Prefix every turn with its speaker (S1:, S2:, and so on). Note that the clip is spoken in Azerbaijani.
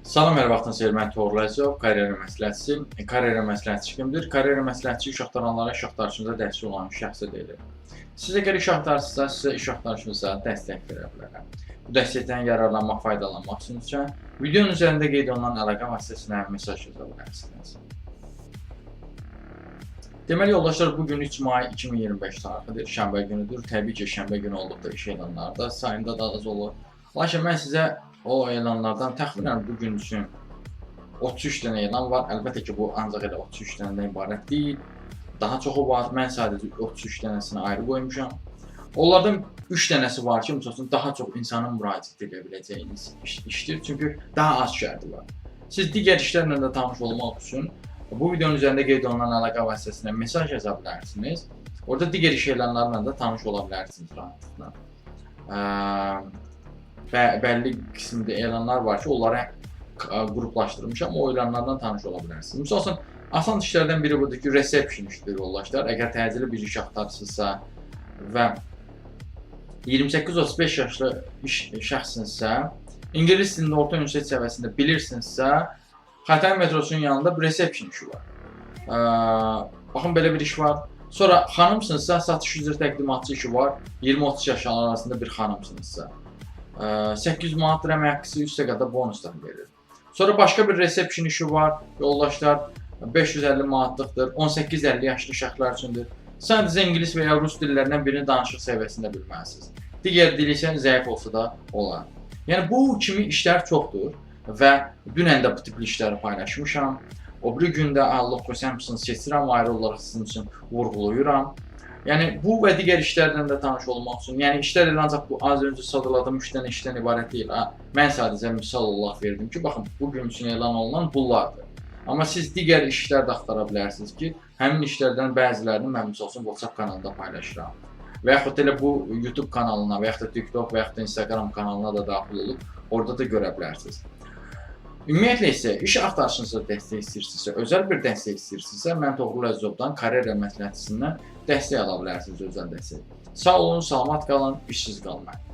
S1: Salam, hər vaxtınız xeyir. Mən Toğrul Əzizov, karyera məsləhətçisi. Karyera məsləhətçi kimdir? Karyera məsləhətçi iş axtaranlara iş axtarışında dəstək olan şəxsə deyilir. Siz əgər iş axtarırsınızsa, sizə iş axtarışınızda dəstək verə bilərəm. Bu dəstəkdən yararlanmaq, faydalanmaq üçün videonun üzərində qeyd olunan əlaqə vasitəsinə mesaj yaza bilərsiniz. Deməli, yoldaşlar, bugün 3 may 2025 tarixidir, şənbə günüdür. Təbii ki, şənbə günü olduqda iş elanlarda sayında da az olur. Lakin mən sizə o elanlardan təxminən bugün üçün 33 dənə elan var. Əlbəttə ki, bu ancaq elə 33 dənədən ibarət deyil. Daha çoxu var. Mən sadəcə 33 dənəsini ayrı qoymuşam. Onlardan 3 dənəsi var ki, məsələn, daha çox insanın müraciət edə biləcəyiniz işdir. Çünki daha az şərti var. Siz digər işlərlə də tanış olmaq üçün bu videonun üzərində qeyd olunan əlaqə vasitəsilə mesaj yaza bilərsiniz. Orada digər iş elanlarla da tanış ola bilərsiniz rahatlıqla. Bəlli qismdə elanlar var ki, onları qruplaşdırmışam, o elanlardan tanış ola bilərsiniz. Misal üçün, asan işlərdən biri budur ki, reception işdir yoldaşlar. Əgər təcili bir iş axtarırsınızsa və 28-35 yaşlı şəxsinizsə, ingilis dilində orta universitet səviyyəsində bilirsinizsə, Xətai metrosunun yanında bir reception işi var. Baxın, belə bir iş var. Sonra xanımsınızsa, satış üzrə təqdimatçı işi var. 20-30 yaş arasında bir xanımsınızsa. 800 manat əmək haqqısı, üstə qədər bonuslar verir. Sonra başqa bir reception işi var. Yoldaşlar 550 manatlıqdır. 18-50 yaşlı şəxslər üçündür. Sadəcə ingilis və ya rus dillərindən birini danışıq səviyyəsində bilməlisiniz. Digər dil isə zəif olsa da olar. Yəni bu kimi işlər çoxdur və dünən də bu tipli işləri paylaşmışam. O biri gündə Allah qoysa hamısını seçirəm, ayrı olaraq sizin üçün vurğulayıram. Yəni bu və digər işlərdən də tanış olmaq üçün, yəni işlər elə ancaq bu az öncə sadaladığım 3 dənə işdən ibarət deyil. Mən sadəcə misal olaraq verdim ki, baxın, bugün üçün elan olunan bunlardır. Amma siz digər işlər də axtara bilərsiniz ki, həmin işlərdən bəzilərini mən misal üçün WhatsApp kanalında paylaşıram. Və yaxud elə bu YouTube kanalına, və yaxud da TikTok, və yaxud da Instagram kanalına da daxil olub, orada da görə bilərsiniz. Ümumiyyətlə isə iş axtarışınızda dəstək istəyirsinizsə, özəl bir dəstək istəyirsinizsə, mən Toğrul Əzizovdan karyera məsləhətçisindən dəstək ala bilərsiniz, özəl dəstək. Sağ olun, salamat qalın, işsiz qalmayın.